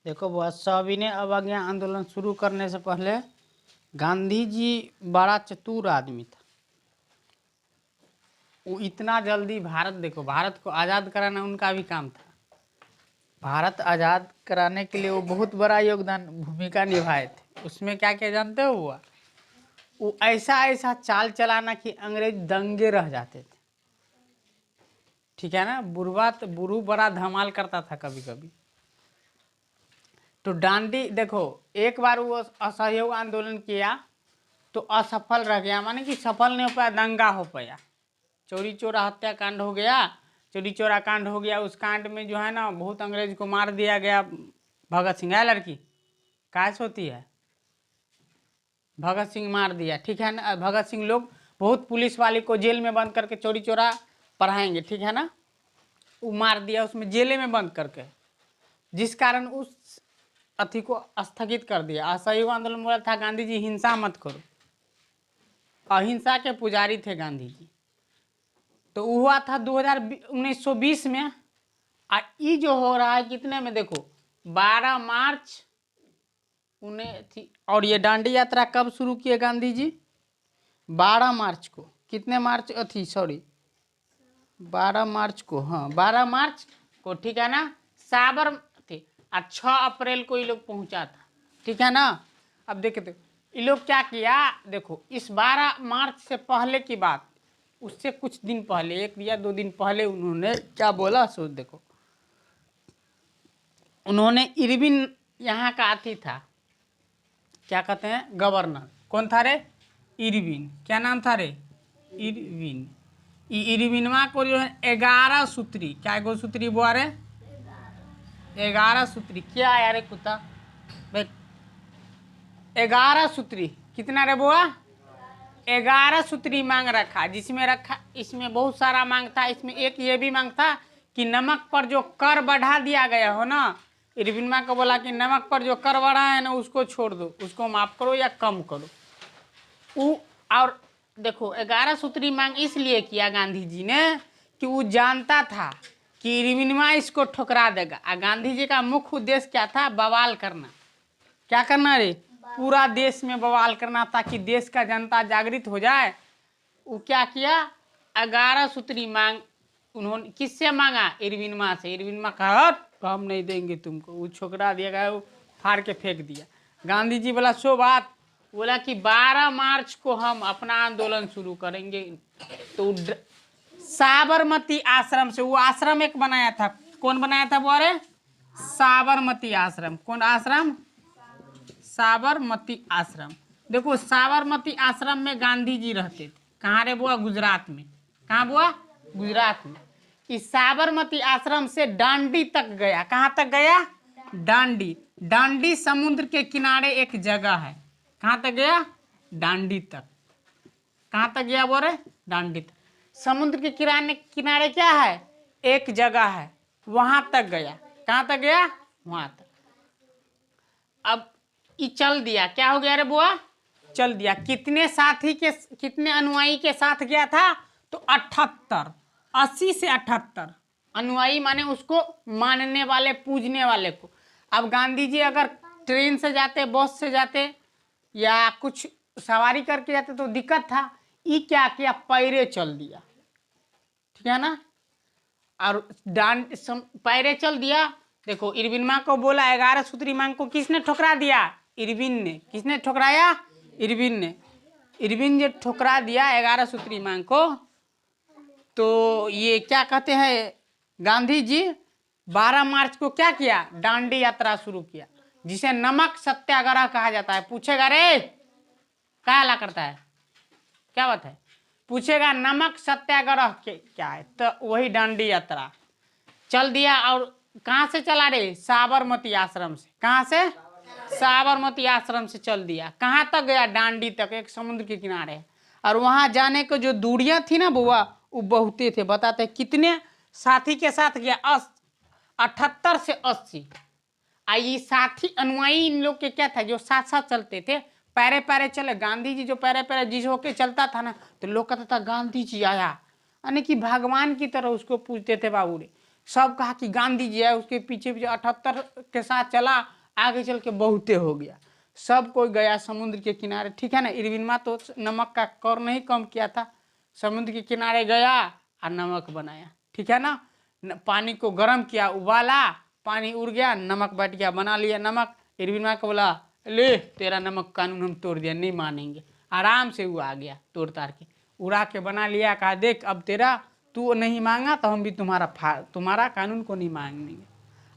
देखो बहुत सविनय अवज्ञा आंदोलन शुरू करने से पहले गांधी जी बड़ा चतुर आदमी था। वो इतना जल्दी भारत को आज़ाद कराना उनका भी काम था। भारत आज़ाद कराने के लिए वो बहुत बड़ा योगदान भूमिका निभाए थे। उसमें क्या क्या जानते हो हुआ? वो ऐसा ऐसा चाल चलाना कि अंग्रेज दंगे रह जाते थे। ठीक है ना। बुरू बड़ा धमाल करता था कभी कभी। तो डांडी देखो, एक बार वो असहयोग आंदोलन किया तो असफल रह गया, माने कि सफल नहीं हो पाया, दंगा हो पाया, चोरी चोरा हत्याकांड हो गया, चोरी चोरा कांड हो गया। उस कांड में जो है ना बहुत अंग्रेज को मार दिया गया। भगत सिंह है लड़की कैसे होती है, भगत सिंह मार दिया। ठीक है ना। भगत सिंह लोग बहुत पुलिस वाले को जेल में बंद करके चोरी चोरा पढ़ाएंगे। ठीक है ना। वो मार दिया उसमें जेले में बंद करके, जिस कारण उस अथी को स्थगित कर दिया। असहयोग आंदोलन बोला था गांधी जी हिंसा मत करो, अहिंसा के पुजारी थे गांधी जी। तो हुआ था 1920 में। और ये जो हो रहा है कितने में देखो, 12 मार्च उन्हें थी। और ये दांडी यात्रा कब शुरू किए गांधी जी? 12 मार्च को। कितने मार्च थी, सॉरी 12 मार्च को, हाँ 12 मार्च को। ठीक है ना। साबरमती। और 6 अप्रैल को ये लोग पहुंचा था। ठीक है ना। अब देखते ये लोग क्या किया, देखो इस 12 मार्च से पहले की बात, उससे कुछ दिन पहले, 1 या 2 दिन पहले उन्होंने क्या बोला सोच देखो। उन्होंने इरविन यहाँ का अथी था, क्या कहते हैं, गवर्नर। कौन था रे? इरविन। क्या नाम था रे? इरविन। इरविनवा को जो है 11 सूत्री, क्या 2 सूत्री बुआ रे? 11 सूत्री। क्या यार कुत्ता भाई, 11 सूत्री कितना रे बुआ? 11 सूत्री मांग रखा, जिसमें रखा, इसमें बहुत सारा मांग था। इसमें एक ये भी मांग था कि नमक पर जो कर बढ़ा दिया गया हो ना, इरविन माँ को बोला कि नमक पर जो कर बढ़ा है ना उसको छोड़ दो, उसको माफ करो या कम करो। और देखो 11 सूत्री मांग इसलिए किया गांधी जी ने कि वो जानता था कि इरविनवा इसको ठुकरा देगा। और गांधी जी का मुख्य उद्देश्य क्या था? बवाल करना। क्या करना रे? पूरा देश में बवाल करना, ताकि देश का जनता जागृत हो जाए। वो क्या किया, 11 सूत्री मांग उन्होंने किससे मांगा? इरविनवा से। इरविनवा कहा हम नहीं देंगे तुमको, वो छोकरा दिया गया, वो फाड़ के फेंक दिया। गांधी जी बोला सो बात, बोला कि 12 मार्च को हम अपना आंदोलन शुरू करेंगे। तो साबरमती आश्रम से, वो आश्रम एक बनाया था। कौन बनाया था वो? अरे साबरमती आश्रम। कौन आश्रम? साबरमती आश्रम। देखो साबरमती आश्रम में गांधी जी रहते थे। कहाँ रे बुआ? गुजरात में। कहाँ बुआ? गुजरात में। इस साबरमती आश्रम से डांडी तक गया। कहाँ तक गया? डांडी। डांडी समुद्र के किनारे एक जगह है। कहाँ तक गया? डांडी तक। कहाँ तक गया बोरे? डांडी तक। समुद्र के किनारे क्या है? एक जगह है, वहां तक गया। कहाँ तक गया? वहां तक। अब ये चल दिया। क्या हो गया रे बुआ? चल दिया। कितने साथी के, कितने अनुयायी के साथ गया था? तो 78, 80 से 78 अनुयायी, माने उसको मानने वाले, पूजने वाले को। अब गांधी जी अगर ट्रेन से जाते, बस से जाते, या कुछ सवारी करके जाते तो दिक्कत था। ये क्या किया, पैरे चल दिया। ठीक है ना। और पैरे चल दिया। देखो इरविन माँ को बोला, 11 सूत्री मांग को किसने ठुकरा दिया? इरविन ने। किसने ठुकराया? इरविन ने। इरविन ने ठुकरा दिया 11 सूत्री मांग को। तो ये क्या कहते हैं, गांधी जी 12 मार्च को क्या किया? दांडी यात्रा शुरू किया, जिसे नमक सत्याग्रह कहा जाता है। पूछेगा रे क्या ला करता है, क्या बात है? पूछेगा नमक सत्याग्रह क्या है, तो वही दांडी यात्रा चल दिया। और कहां से चला रे? साबरमती आश्रम से। कहां से? साबरमती आश्रम से चल दिया। कहां तक गया? डांडी तक, एक समुद्र के किनारे। और वहां जाने को जो दूरियां थी ना बुआ, वो बहुते थे। बताते कितने साथी के साथ गया? 78 से 80। ये साथी अनुयायी इन लोग के क्या था, जो साथ साथ चलते थे, पैरे पैरे चले। गांधी जी जो पैरे पैरे जिस होके चलता था ना, तो लोग कहता था गांधी जी आया, यानी कि भगवान की तरह उसको पूजते थे बाबू रे। सब कहा कि गांधी जी है, उसके पीछे पीछे 78 के साथ चला। आगे चल के बहुते हो गया। सब कोई गया समुद्र के किनारे, ठीक है ना। इरविनमा तो नमक का कर नहीं कम किया था, समुद्र के किनारे गया और नमक बनाया, ठीक है ना। पानी को गर्म किया, उबाला, पानी उड़ गया, नमक बैठ गया, बना लिया नमक। इरविनमा को बोला ले तेरा नमक कानून हम तोड़ दिया, नहीं मानेंगे। आराम से वो आ गया तोड़ तार के, उड़ा के बना लिया। कहा देख अब तेरा तू नहीं मांगा तो हम भी तुम्हारा कानून को नहीं मांगेंगे।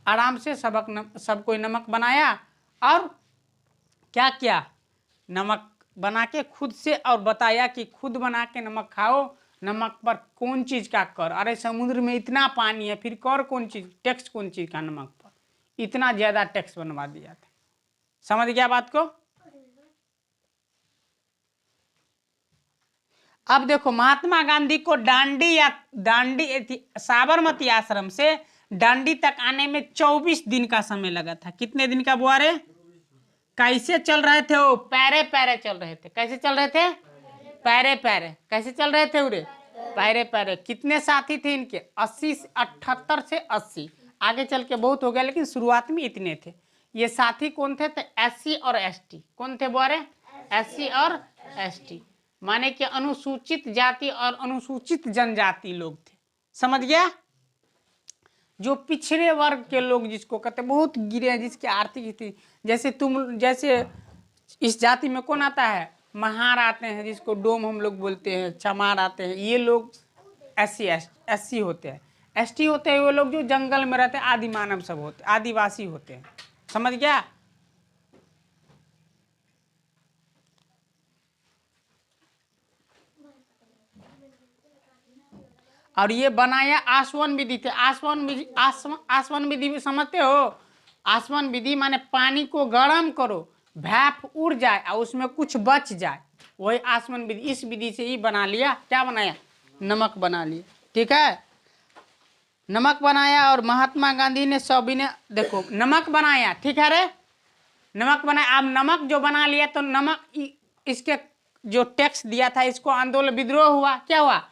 आराम से सब कोई नमक बनाया और क्या किया, नमक बना के खुद से और बताया कि खुद बना के नमक खाओ, नमक पर कौन चीज का कर, अरे समुद्र में इतना पानी है फिर कर कौन चीज, टैक्स कौन चीज का नमक पर, इतना ज्यादा टैक्स बनवा दिया था। समझ गया बात को। अब देखो महात्मा गांधी को दांडी साबरमती आश्रम से दांडी तक आने में 24 दिन का समय लगा था। कितने दिन का बुआ रे? कैसे चल रहे थे वो? पैरे पैरे चल रहे थे। कैसे चल रहे थे? पैरे पैरे। कैसे चल रहे थे उरे? पैरे पैरे। कितने साथी थे इनके? 78 से 80। आगे चल के बहुत हो गया लेकिन शुरुआत में इतने थे। ये साथी कौन थे? तो SC और ST। कौन थे बुआ रे? SC और ST, माने कि अनुसूचित जाति और अनुसूचित जनजाति लोग थे। समझ गया? जो पिछड़े वर्ग के लोग जिसको कहते बहुत गिरे हैं, जिसकी आर्थिक स्थिति, जैसे इस जाति में कौन आता है? महार आते हैं, जिसको डोम हम लोग बोलते हैं, चमार आते हैं, ये लोग SC होते हैं। ST होते हैं वो लोग जो जंगल में रहते हैं, आदि मानव सब होते, आदिवासी होते हैं। समझ गया? और ये बनाया आसवन विधि थे। आसवन विधि भी समझते हो? आसवन विधि माने पानी को गर्म करो, भाप उड़ जाए और उसमें कुछ बच जाए, वही आसवन विधि। इस विधि से ही बना लिया। क्या बनाया? नमक बना लिया, ठीक है। नमक बनाया और महात्मा गांधी ने सभी ने देखो नमक बनाया, ठीक है रे, नमक बनाया। अब नमक जो बना लिया तो नमक इसके जो टैक्स दिया था इसको आंदोलन विद्रोह हुआ। क्या हुआ?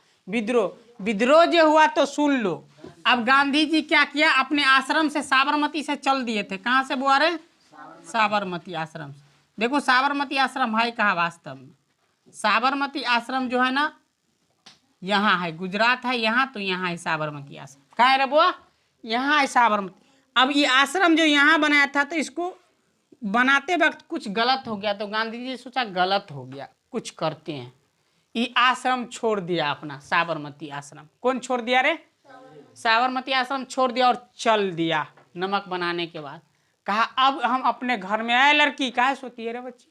विद्रोह जो हुआ तो सुन लो। अब गांधी जी क्या किया, अपने आश्रम से साबरमती से चल दिए थे। कहाँ से बुआ रे? साबरमती आश्रम से। देखो साबरमती आश्रम है कहाँ वास्तव में? साबरमती आश्रम जो है ना यहाँ है, गुजरात है यहाँ, तो यहाँ है साबरमती आश्रम। कहाँ है रे बुआ? यहाँ है साबरमती। अब ये आश्रम जो यहाँ बनाया था तो इसको बनाते वक्त कुछ गलत हो गया, तो गांधी जी सोचा गलत हो गया, कुछ करते हैं। ये आश्रम छोड़ दिया अपना, साबरमती आश्रम। कौन छोड़ दिया रे? साबरमती आश्रम छोड़ दिया और चल दिया नमक बनाने के बाद। कहा अब हम अपने घर में आए। लड़की काहे सोती है रे बच्ची?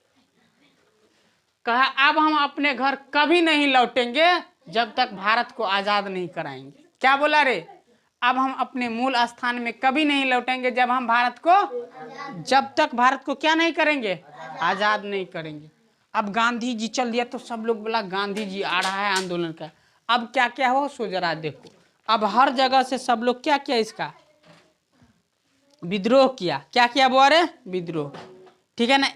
कहा अब हम अपने घर कभी नहीं लौटेंगे जब तक भारत को आजाद नहीं कराएंगे। क्या बोला रे? अब हम अपने मूल स्थान में कभी नहीं लौटेंगे जब तक भारत को क्या नहीं करेंगे? आजाद नहीं करेंगे। अब गांधी जी चल दिया तो सब लोग बोला गांधी जी आ रहा है आंदोलन का। अब क्या क्या हो सो जरा देखो। अब हर जगह से सब लोग क्या किया, इसका विद्रोह किया। क्या किया बुआ रे? विद्रोह, ठीक है ना।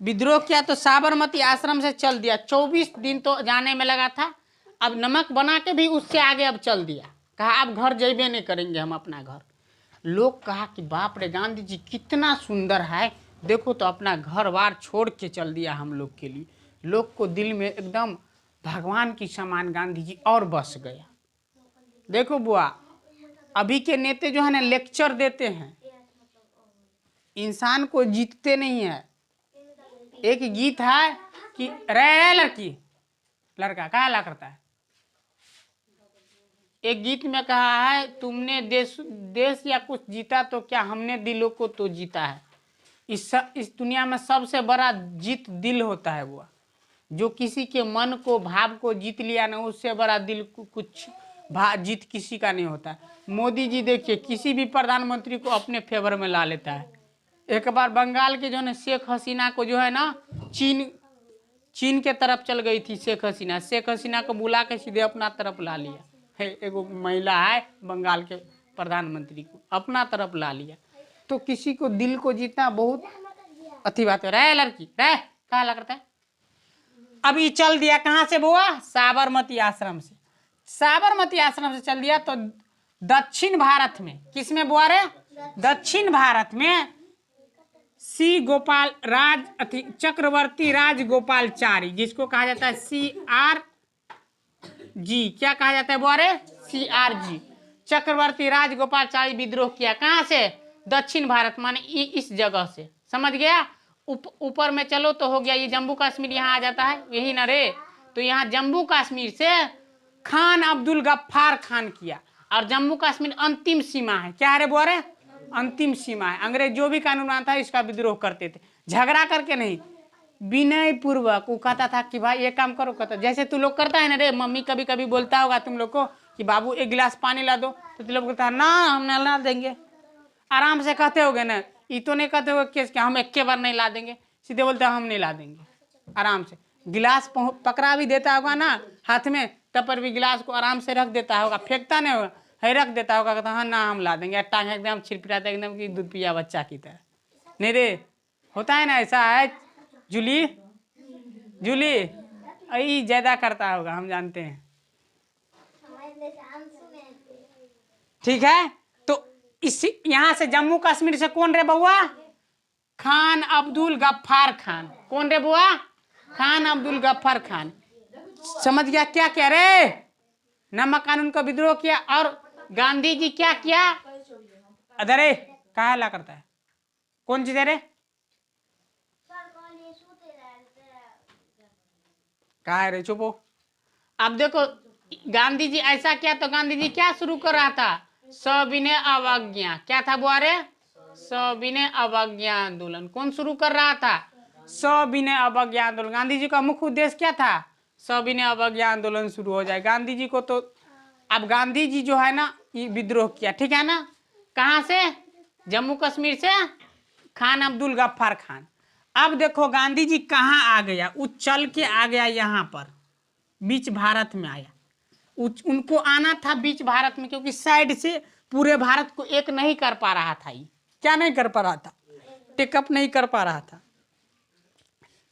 विद्रोह किया तो साबरमती आश्रम से चल दिया। 24 दिन तो जाने में लगा था। अब नमक बना के भी उससे आगे अब चल दिया। कहा अब घर जैबे नहीं करेंगे हम अपना घर। लोग कहा कि बाप रे गांधी जी कितना सुंदर है, देखो तो अपना घर बार छोड़ के चल दिया हम लोग के लिए। लोग को दिल में एकदम भगवान की समान गांधी जी और बस गया। देखो बुआ, अभी के नेता जो है ना लेक्चर देते हैं, इंसान को जीतते नहीं है। एक गीत है कि रे लड़की लड़का क्या ला करता है, एक गीत में कहा है तुमने देश या कुछ जीता तो क्या, हमने दिलों को तो जीता है। इस दुनिया में सबसे बड़ा जीत दिल होता है बुआ। जो किसी के मन को भाव को जीत लिया ना, उससे बड़ा दिल को कुछ जीत किसी का नहीं होता। मोदी जी देखिए किसी भी प्रधानमंत्री को अपने फेवर में ला लेता है। एक बार बंगाल के जो है शेख हसीना को जो है ना चीन के तरफ चल गई थी शेख हसीना को बुला के सीधे अपना तरफ ला लिया है। एगो महिला है बंगाल के प्रधानमंत्री को अपना तरफ ला लिया। तो किसी को दिल को जीतना बहुत अच्छी बात है। रहे लड़की रहे कहाँ ला करता है। अब ये चल दिया कहाँ से बुआ? साबरमती आश्रम से। साबरमती आश्रम से चल दिया तो दक्षिण भारत में, किसमें बुआ रे? दक्षिण भारत में सी गोपाल राज चक्रवर्ती राजगोपालचारी, जिसको कहा जाता है CR जी, क्या कहा जाता है बोरे? CR जी। चक्रवर्ती राजगोपालचारी विद्रोह किया, कहां से? दक्षिण भारत, माने इस जगह से, समझ गया? ऊपर में चलो तो हो गया, ये जम्मू कश्मीर यहाँ आ जाता है, यही ना रे? तो यहाँ जम्मू कश्मीर से खान अब्दुल गफ्फार खान किया, और जम्मू कश्मीर अंतिम सीमा है, क्या है रे बोरे? अंतिम सीमा है। अंग्रेज जो भी कानून आता है इसका विद्रोह करते थे, झगड़ा करके नहीं, विनय पूर्वक। वो कहता था कि भाई ये काम करो, कहता जैसे तू लोग करता है ना रे, मम्मी कभी कभी बोलता होगा तुम लोग को कि बाबू एक गिलास पानी ला दो, तो तुम लोग बोलता है ना हम ना ला देंगे, आराम से कहते होगे ना, ये तो नहीं कहते हो कि हम एक के बार नहीं ला देंगे, सीधे बोलते हम नहीं ला देंगे, आराम से। गिलास पकड़ा भी देता होगा ना हाथ में, तब पर भी गिलास को आराम से रख देता होगा, फेंकता नहीं होगा, है रख देता होगा, कहता हाँ ना हम ला देंगे, टांग एकदम छिड़पिटाता एकदम कि दूध पिया बच्चा की तरह। नहीं रे, होता है ना ऐसा है। जूली जूली यही ज्यादा करता होगा, हम जानते हैं, ठीक है। तो इसी यहाँ से जम्मू कश्मीर से कौन रे बउआ? खान अब्दुल गफ्फार खान। कौन रे बुआ? खान अब्दुल गफ्फार खान। समझ गया क्या कह रहे? नमक कानून का विद्रोह किया। और गांधी जी क्या किया? अरे कहा ला करता है, कौन चीज है रे? कहा है रे? चुप हो। अब देखो गांधी जी ऐसा किया तो गांधी जी क्या शुरू कर रहा था? सविनय अवज्ञा। क्या था बुआरे? सविनय अवज्ञा आंदोलन। कौन शुरू कर रहा था? सविनय अवज्ञा आंदोलन। गांधी जी का मुख्य उद्देश्य क्या था? सविनय अवज्ञा आंदोलन शुरू हो जाए गांधी जी को। तो अब गांधी जी जो है ना ये विद्रोह किया, ठीक है ना? कहां से? जम्मू कश्मीर से खान अब्दुल गफ्फार खान। अब देखो गांधी जी कहाँ आ गया? वो चल के आ गया यहाँ पर, बीच भारत में आया। उनको आना था बीच भारत में, क्योंकि साइड से पूरे भारत को एक नहीं कर पा रहा था। ये क्या नहीं कर पा रहा था? टेकअप नहीं कर पा रहा था।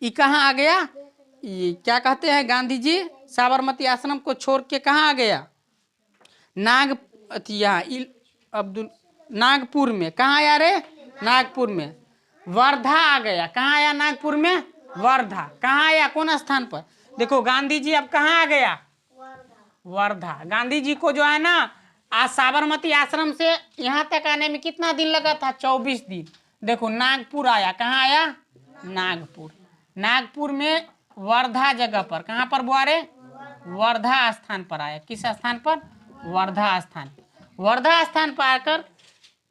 ये कहाँ आ गया? ये क्या कहते हैं, गांधी जी साबरमती आश्रम को छोड़ के कहाँ आ गया? अब्दुल नागपुर में। कहाँ आया रे? नागपुर में। वर्धा आ गया। कहाँ आया? नागपुर में वर्धा। कहाँ आया? कौन स्थान पर? देखो गांधी जी अब कहाँ आ गया? वर्धा। गांधी जी को जो है ना आज साबरमती आश्रम से यहाँ तक आने में कितना दिन लगा था? 24 दिन। देखो नागपुर आया। कहाँ आया? नागपुर। नागपुर में वर्धा जगह पर, कहाँ पर बुआरे? वर्धा स्थान पर आया। किस स्थान पर? वर्धा स्थान। वर्धा स्थान पर आकर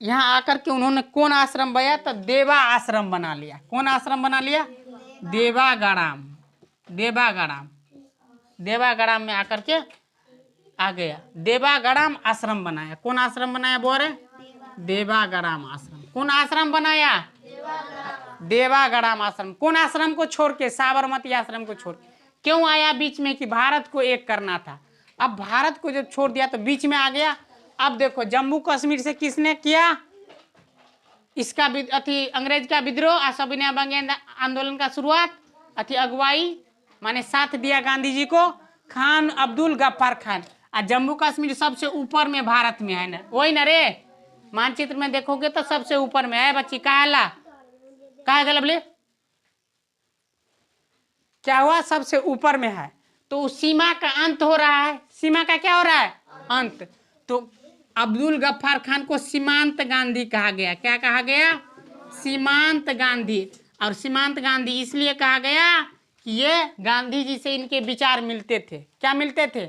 यहाँ आकर के उन्होंने कौन आश्रम बनाया? तो देवा आश्रम बना लिया। कौन आश्रम बना लिया? देवागढ़ाम। देवागढ़ाम। देवागढ़ाम में आकर के आ गया, देवागढ़ाम आश्रम बनाया। कौन आश्रम बनाया बोरे? देवागढ़ाम आश्रम। कौन आश्रम बनाया? देवागढ़ाम आश्रम। कौन आश्रम को छोड़ के? साबरमती आश्रम को छोड़ के। क्यों आया बीच में? कि भारत को एक करना था। अब भारत को जब छोड़ दिया तो बीच में आ गया। अब देखो जम्मू कश्मीर से किसने किया इसका अंग्रेज का विद्रोह, सविनय अवज्ञा आंदोलन का शुरुआत, अगुवाई माने साथ दिया गांधी जी को खान अब्दुल गफ्फार खान। और जम्मू कश्मीर सबसे ऊपर में भारत में है ना, वही ना रे? मानचित्र में देखोगे तो सबसे ऊपर में है बच्ची। कहा गलत बोले? क्या हुआ? सबसे ऊपर में है। तो उस सीमा का अंत हो रहा है। सीमा का क्या हो रहा है? अंत। तो अब्दुल गफ्फार खान को सीमांत गांधी कहा गया। क्या कहा गया? सीमांत गांधी। और सीमांत गांधी इसलिए कहा गया कि ये गांधी जी से इनके विचार मिलते थे। क्या मिलते थे?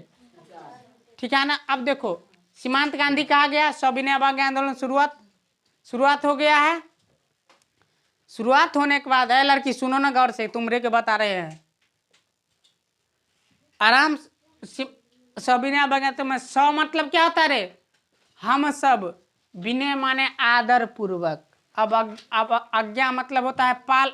ठीक है ना? अब देखो सीमांत गांधी कहा गया। सविनय अवज्ञा आंदोलन शुरुआत हो गया है। शुरुआत होने के बाद है लड़की सुनो ना गौर से, तुमरे के बता रहे हैं आराम। सविनय अवज्ञा तो मैं सौ मतलब क्या होता रे? हम सब। विनय माने आदर पूर्वक। अब आज्ञा मतलब होता है पाल,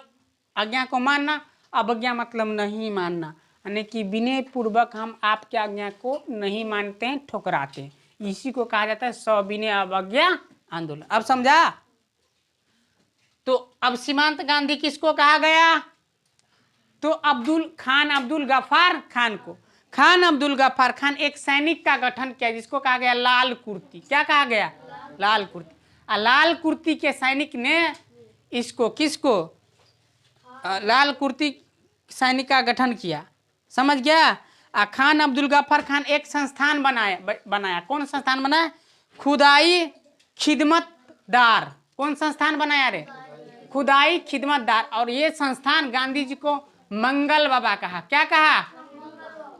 आज्ञा को मानना। अवज्ञा मतलब नहीं मानना, यानी कि विनय पूर्वक हम आपकी आज्ञा को नहीं मानते हैं, ठुकराते हैं। इसी को कहा जाता है सविनय अवज्ञा आंदोलन। अब समझा? तो अब सीमांत गांधी किसको कहा गया? तो खान अब्दुल गफ्फार खान को। खान अब्दुल गफ्फार खान एक सैनिक का गठन किया जिसको कहा गया लाल कुर्ती। क्या कहा गया? लाल कुर्ती। लाल कुर्ती के सैनिक ने इसको किसको लाल कुर्ती सैनिक का गठन किया, समझ गया। खान अब्दुल गफ्फार खान एक संस्थान बनाया। कौन संस्थान बनाया? खुदाई खिदमतदार। कौन संस्थान बनाया रे? खुदाई खिदमतदार। और ये संस्थान गांधी जी को मंगल बाबा कहा। क्या कहा?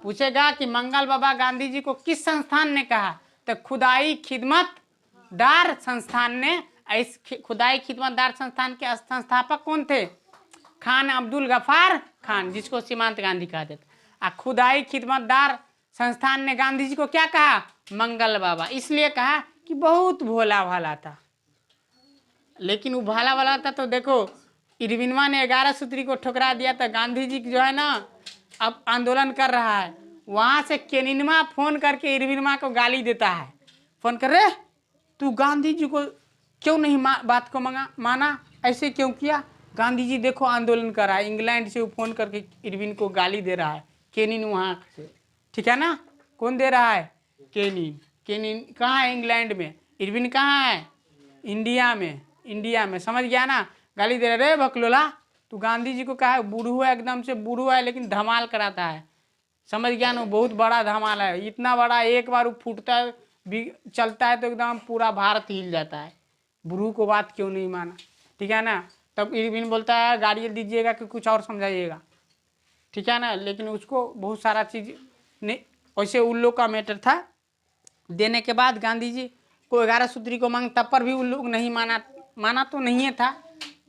पूछेगा कि मंगल बाबा गांधी जी को किस संस्थान ने कहा? तो खुदाई खिदमतदार संस्थान ने। इस खुदाई खिदमतदार संस्थान के संस्थापक कौन थे? खान अब्दुल गफ्फार खान, जिसको सीमांत गांधी कहते थे। खुदाई खिदमतदार संस्थान ने गांधी जी को क्या कहा? मंगल बाबा। इसलिए कहा कि बहुत भोला भाला था। लेकिन वो भोला भाला था तो देखो इरविनवा ने 11 सूत्री को ठुकरा दिया था। गांधी जी जो है ना अब आंदोलन कर रहा है, वहां से केनिनवा फोन करके इरविनवा को गाली देता है। फोन कर रहे तू गांधी जी को क्यों नहीं बात को माना, ऐसे क्यों किया? गांधी जी देखो आंदोलन कर रहा है। इंग्लैंड से वो फोन करके इरविन को गाली दे रहा है। केनिन वहाँ से, ठीक है ना? कौन दे रहा है? केनिन। केनिन कहाँ है? इंग्लैंड में। इरविन कहाँ है? इंडिया में। इंडिया में, समझ गया ना? गाली दे रहे बकलोला, तू गांधी जी को कहा है बूढ़ू है, एकदम से बूढ़ू है, लेकिन धमाल कराता है। समझ गया ना? बहुत बड़ा धमाल है, इतना बड़ा एक बार वो फूटता है चलता है तो एकदम पूरा भारत हिल जाता है। बूढ़ू को बात क्यों नहीं माना, ठीक है ना? तब इरविन बोलता है गाड़ी दीजिएगा कि कुछ और समझाइएगा, ठीक है ना? लेकिन उसको बहुत सारा चीज नहीं, वैसे उन लोग का मैटर था। देने के बाद गांधी जी को 11 सूत्री को मांग, तब पर भी उन लोग नहीं माना तो नहीं था।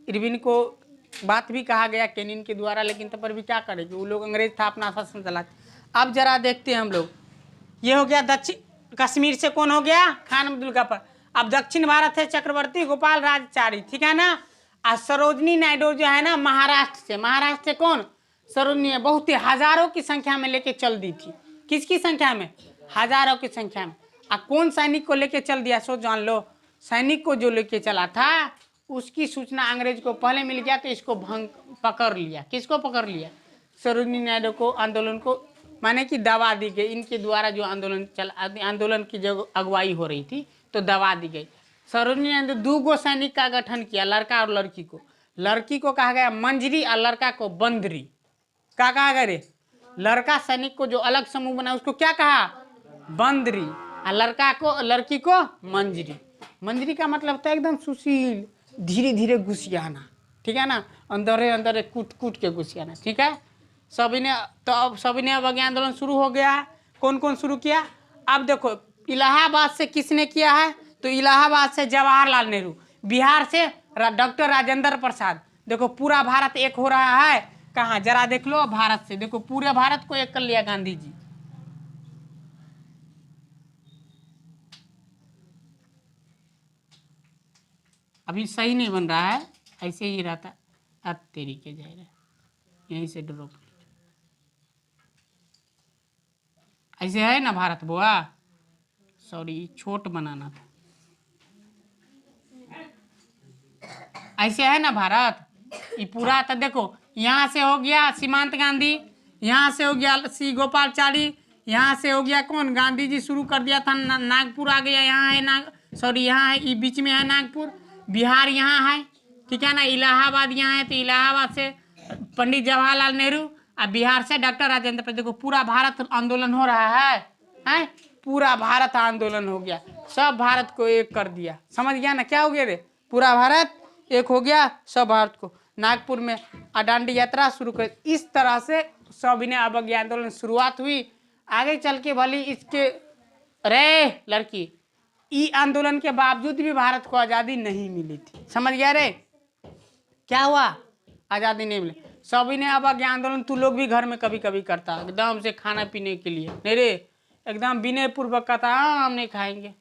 इरविन को बात भी कहा गया केनिन के द्वारा, लेकिन तब पर भी क्या करेंगे, वो लोग अंग्रेज था अपना शासन चलाते। अब जरा देखते हैं हम लोग, ये हो गया दक्षिण कश्मीर से कौन हो गया? खान अब्दुल गफ्फार। अब दक्षिण भारत है चक्रवर्ती गोपाल राजचारी, ठीक है ना? और सरोजनी नायडू जो है ना महाराष्ट्र से। महाराष्ट्र से कौन? सरोजनी। बहुत ही हजारों की संख्या में लेके चल दी थी। किसकी संख्या में? हजारों की संख्या में। कौन सैनिक को लेके चल दिया सो जान लो। सैनिक को जो लेके चला था उसकी सूचना अंग्रेज को पहले मिल गया तो इसको पकड़ लिया। किसको पकड़ लिया? सरोजनी नायडू को आंदोलन को माने कि दबा दी गई। इनके द्वारा जो आंदोलन की जो अगुवाई हो रही थी तो दबा दी गई। सरोजनी नायडू 2 सैनिक का गठन किया, लड़का और लड़की को। लड़की को कहा गया मंजरी और लड़का को बंदरी। क्या कहा गया रे? लड़का सैनिक को जो अलग समूह बना उसको क्या कहा? बंदरी। और लड़की को मंजरी। मंजरी का मतलब होता है एकदम सुशील, धीरे धीरे घुसियाना, ठीक है ना? अंदर अंदर कूट कूट के घुसियाना, ठीक है? सभी ने अब आंदोलन शुरू हो गया है। कौन कौन शुरू किया? अब देखो इलाहाबाद से किसने किया है? तो इलाहाबाद से जवाहरलाल नेहरू, बिहार से डॉक्टर राजेंद्र प्रसाद। देखो पूरा भारत एक हो रहा है। कहाँ जरा देख लो, भारत से देखो, पूरे भारत को एक कर लिया गांधी जी। अभी सही नहीं बन रहा है, ऐसे ही रहता। अब तेरी के जाए रहा, यहीं से ड्रॉप। ऐसे है ना भारत बुआ, सॉरी छोट बनाना था। ऐसे है ना भारत, ये पूरा तो देखो यहाँ से हो गया सीमांत गांधी, यहाँ से हो गया सी गोपालचारी, यहाँ से हो गया कौन? गांधी जी शुरू कर दिया था नागपुर आ गया। यहाँ है सॉरी यहाँ है, बीच में है नागपुर। बिहार यहाँ है, ठीक है ना? इलाहाबाद यहाँ है, तो इलाहाबाद से पंडित जवाहरलाल नेहरू और बिहार से डॉक्टर राजेंद्र प्रसाद। देखो पूरा भारत आंदोलन हो रहा है? पूरा भारत आंदोलन हो गया, सब भारत को एक कर दिया। समझ गया ना क्या हो गया रे? पूरा भारत एक हो गया, सब भारत को। नागपुर में दांडी यात्रा शुरू कर। इस तरह से सविनय अवज्ञा आंदोलन शुरुआत हुई। आगे चल के भली इसके रे लड़की ई आंदोलन के बावजूद भी भारत को आज़ादी नहीं मिली थी। समझ गया रे? क्या हुआ? आज़ादी नहीं मिली। सविनय अवज्ञा आंदोलन तू लोग भी घर में कभी कभी करता, एकदम से खाना पीने के लिए नहीं रे, एकदम विनय पूर्वक कहता हम नहीं खाएंगे।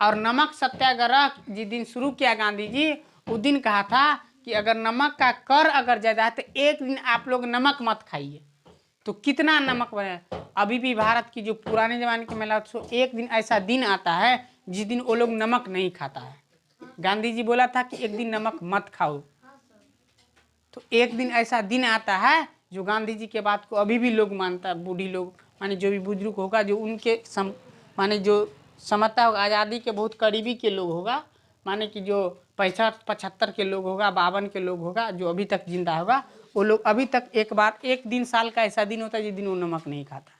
और नमक सत्याग्रह जिस दिन शुरू किया गांधी जी, उस दिन कहा था कि अगर नमक का कर अगर ज्यादा है तो एक दिन आप लोग नमक मत खाइए। तो कितना नमक बने? अभी भी भारत की जो पुराने जमाने की महिला, एक दिन ऐसा दिन आता है जिस दिन वो लोग नमक नहीं खाता है। गांधी जी बोला था कि एक दिन नमक मत खाओ, तो एक दिन ऐसा दिन आता है जो गांधी जी के बात को अभी भी लोग मानता है। बूढ़ी लोग माने जो भी बुजुर्ग होगा, जो उनके माने जो समझता होगा, आज़ादी के बहुत करीबी के लोग होगा, माने कि जो 65-75 के लोग होगा, 52 के लोग होगा, जो अभी तक जिंदा होगा, वो लोग अभी तक एक बार, एक दिन साल का ऐसा दिन होता है जिस दिन वो नमक नहीं खाता।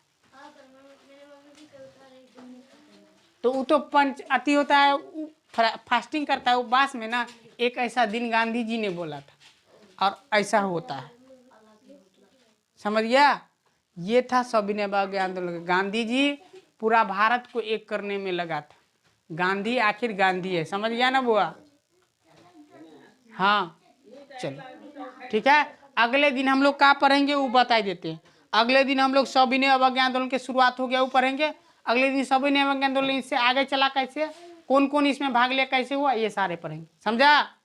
तो वो तो पंच अति होता है, फास्टिंग करता है उपवास में ना। एक ऐसा दिन गांधी जी ने बोला था और ऐसा होता है, समझ गया। ये था सविनय अवज्ञा आंदोलन। गांधी जी पूरा भारत को एक करने में लगा था। गांधी आखिर गांधी है, समझ गया ना बुआ। हाँ चलो ठीक है। अगले दिन हम लोग क्या पढ़ेंगे वो बता देते हैं। अगले दिन हम लोग सविनय अवज्ञा आंदोलन की शुरुआत हो गया वो पढ़ेंगे। अगले दिन सविनय अवज्ञा आंदोलन इससे आगे चला कैसे, कौन कौन इसमें भाग लिया, कैसे हुआ, ये सारे पढ़ेंगे, समझा।